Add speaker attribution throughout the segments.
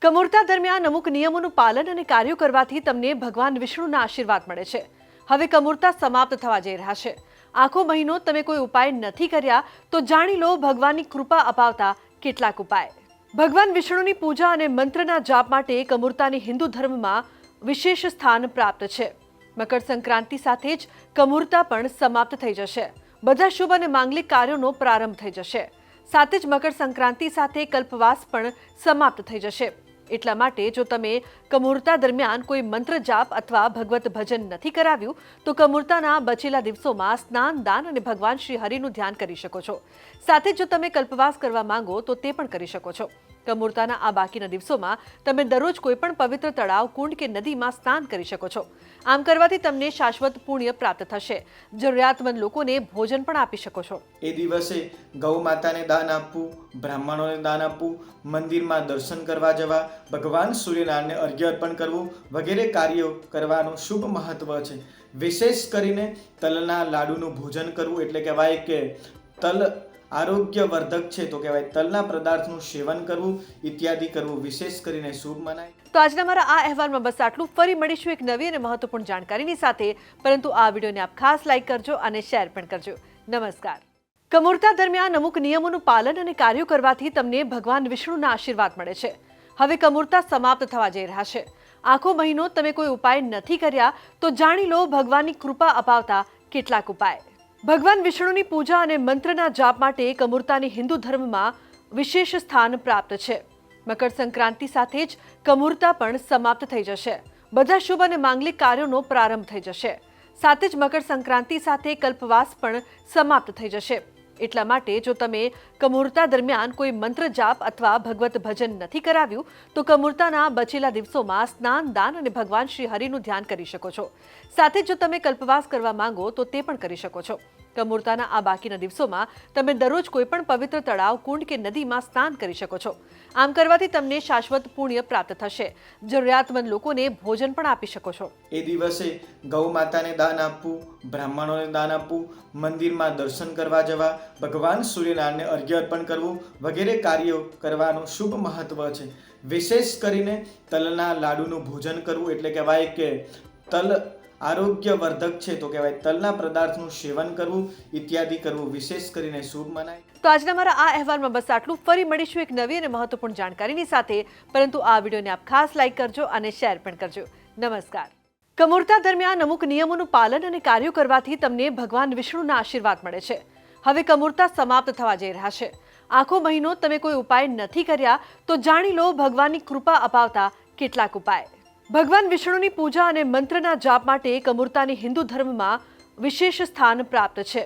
Speaker 1: કમૂરતા દરમિયાન અમુક નિયમોનું પાલન અને કાર્યો કરવાથી તમને ભગવાન વિષ્ણુના આશીર્વાદ મળે છે। હવે કમૂરતા સમાપ્ત થવા જઈ રહ્યા છે। આખો મહિનો તમે કોઈ ઉપાય નથી કર્યા તો જાણી લો ભગવાનની કૃપા અપાવતા કેટલાક ઉપાય। ભગવાન વિષ્ણુની પૂજા અને મંત્રના જાપ માટે કમૂરતાની હિન્દુ ધર્મમાં વિશેષ સ્થાન પ્રાપ્ત છે। મકર સંક્રાંતિ સાથે જ કમૂરતા પણ સમાપ્ત થઈ જશે। બધા શુભ અને માંગલિક કાર્યોનો પ્રારંભ થઈ જશે। સાથે જ મકર સંક્રાંતિ સાથે કલ્પવાસ પણ સમાપ્ત થઈ જશે। એટલા માટે જો તમે કમૂરતા દરમિયાન કોઈ મંત્ર જાપ અથવા ભગવત ભજન નથી કરાવ્યું તો કમૂરતાના બચેલા દિવસોમાં સ્નાન દાન અને ભગવાન શ્રી હરિનું ધ્યાન કરી શકો છો। સાથે જો તમે કલ્પવાસ કરવા માંગો તો તે પણ કરી શકો છો। કમૂરતાના આ બાકીના દિવસોમાં તમે દરરોજ કોઈ પણ પવિત્ર તળાવ કુંડ કે નદીમાં સ્નાન કરી શકો છો। આમ કરવાથી તમને શાશ્વત પુણ્ય પ્રાપ્ત થશે। જરૂરિયાતમંદ લોકોને ભોજન પણ આપી શકો છો।
Speaker 2: એ દિવસે ગૌ માતાને દાન આપવું, બ્રાહ્મણોને દાન આપવું, મંદિરમાં દર્શન કરવા જવા, ભગવાન સૂર્યનારાયણને અર્ઘ્ય અર્પણ કરવું વગેરે કાર્યો કરવાનું શુભ મહત્વ છે। વિશેષ કરીને તલના લાડુનું ભોજન કરવું એટલે કહેવાય કે તલ આરોગ્યવર્ધક છે તો કહેવાય તલના પદાર્થનું સેવન કરવું ઇત્યાદિ કરવું વિશેષ કરીને શુભ મનાય।
Speaker 1: તો આજના મારા આ અહેવાલમાં બસ આટલું। ફરી મળીશું એક નવી અને મહત્વપૂર્ણ જાણકારીની સાથે, પરંતુ આ વિડીયોને આપ ખાસ લાઈક કરજો અને શેર પણ કરજો। નમસ્કાર। કમૂરતા દરમિયાન અમુક નિયમોનું પાલન અને કાર્યો કરવાથી તમને ભગવાન વિષ્ણુના આશીર્વાદ મળે છે। હવે કમૂરતા સમાપ્ત થવા જઈ રહ્યા છે। આખો મહિનો તમે કોઈ ઉપાય નથી કર્યા તો જાણી લો ભગવાનની કૃપા અપાવતા કેટલાક ઉપાય। ભગવાન વિષ્ણુની પૂજા અને મંત્રના જાપ માટે કમૂરતાની હિન્દુ ધર્મમાં વિશેષ સ્થાન પ્રાપ્ત છે। મકર સંક્રાંતિ સાથે જ કમૂરતા પણ સમાપ્ત થઈ જશે। બધા શુભ અને માંગલિક કાર્યોનો પ્રારંભ થઈ જશે। સાથે જ મકર સંક્રાંતિ સાથે કલ્પવાસ પણ સમાપ્ત થઈ જશે। એટલા માટે જો તમે કમૂરતા દરમિયાન કોઈ મંત્ર જાપ અથવા ભગવત ભજન નથી કરાવ્યું તો કમૂરતાના બચેલા દિવસોમાં સ્નાન દાન અને ભગવાન શ્રી હરિનું ધ્યાન કરી શકો છો। સાથે જો તમે કલ્પવાસ કરવા માંગો તો તે પણ કરી શકો છો। કમૂરતાના આ બાકીના દિવસોમાં તમે દરરોજ કોઈ પણ પવિત્ર તળાવ કુંડ કે નદીમાં સ્નાન કરી શકો છો। આમ કરવાથી તમને શાશ્વત પુણ્ય પ્રાપ્ત થશે। જરૂરિયાતમંદ લોકોને ભોજન પણ આપી શકો છો।
Speaker 2: એ દિવસે ગૌ માતાને દાન આપવું, બ્રાહ્મણોને દાન આપવું, મંદિરમાં દર્શન કરવા જવા, ભગવાન સૂર્યનારાયણને અર્ઘ્ય અર્પણ કરવું વગેરે કાર્યો કરવાનું શુભ મહત્વ છે। વિશેષ કરીને તલના લાડુનું ભોજન કરવું એટલે કહેવાય કે તલ આરોગ્યવર્ધક છે તો કહેવાય તલના પદાર્થનું સેવન કરવું ઇત્યાદિ કરવું વિશેષ કરીને શુભ મનાય।
Speaker 1: તો આજના મારા આ અહેવાલમાં બસ આટલું। ફરી મળીશું એક નવી અને મહત્વપૂર્ણ જાણકારીની સાથે, પરંતુ આ વિડીયોને આપ ખાસ લાઈક કરજો અને શેર પણ કરજો। નમસ્કાર। કમૂરતા દરમિયાન અમુક નિયમોનું પાલન અને કાર્યો કરવાથી તમને ભગવાન વિષ્ણુના આશીર્વાદ મળે છે। હવે કમૂરતા સમાપ્ત થવા જઈ રહ્યા છે। આખો મહિનો તમે કોઈ ઉપાય નથી કર્યા તો જાણી લો ભગવાનની કૃપા અપાવતા કેટલાક ઉપાય। ભગવાન વિષ્ણુની પૂજા અને મંત્રના જાપ માટે કમૂરતાની હિન્દુ ધર્મમાં વિશેષ સ્થાન પ્રાપ્ત છે।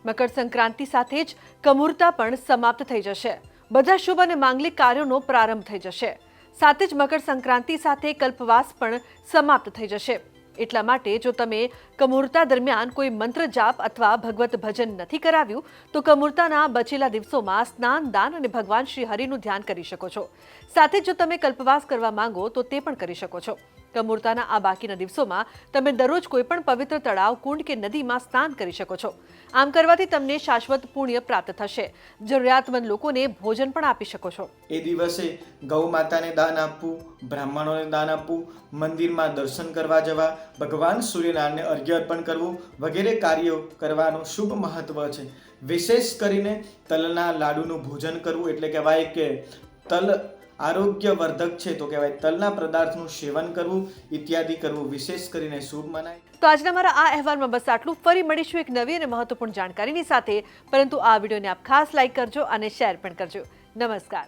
Speaker 1: મકર સંક્રાંતિ સાથે જ કમૂરતા પણ સમાપ્ત થઈ જશે। બધા શુભ અને માંગલિક કાર્યોનો પ્રારંભ થઈ જશે। સાથે જ મકર સંક્રાંતિ સાથે કલ્પવાસ પણ સમાપ્ત થઈ જશે। એટલા માટે જો તમે કમૂરતા દરમિયાન કોઈ મંત્ર જાપ અથવા ભગવત ભજન નથી કરાવ્યું તો કમૂરતાના બચેલા દિવસોમાં સ્નાન દાન અને ભગવાન શ્રી હરિનું ધ્યાન કરી શકો છો। સાથે જો તમે કલ્પવાસ કરવા માંગો તો તે પણ કરી શકો છો। કમૂરતાના આ બાકીના દિવસોમાં તમે દરરોજ કોઈ પણ પવિત્ર તળાવ કુંડ કે નદીમાં સ્નાન કરી શકો છો। આમ કરવાથી તમને શાશ્વત પુણ્ય પ્રાપ્ત થશે। જરૂરિયાતમંદ લોકોને ભોજન પણ આપી શકો છો।
Speaker 2: એ દિવસે ગૌ માતાને દાન આપવું, બ્રાહ્મણોને દાન આપવું, મંદિરમાં દર્શન કરવા જવા, ભગવાન સૂર્યનારાયણને અર્ઘ્ય અર્પણ કરવું વગેરે કાર્યો કરવાનું શુભ મહત્વ છે। વિશેષ કરીને તલના લાડુનું ભોજન કરવું એટલે કહેવાય કે તલ આરોગ્યવર્ધક છે તો કહેવાય તલના પદાર્થનું સેવન કરવું ઇત્યાદિ કરવું વિશેષ કરીને શુભ મનાય।
Speaker 1: તો આજના મારા આ અહેવાલમાં બસ આટલું। ફરી મળીશું એક નવી અને મહત્વપૂર્ણ જાણકારીની સાથે, પરંતુ આ વિડીયોને આપ ખાસ લાઈક કરજો અને શેર પણ કરજો। નમસ્કાર।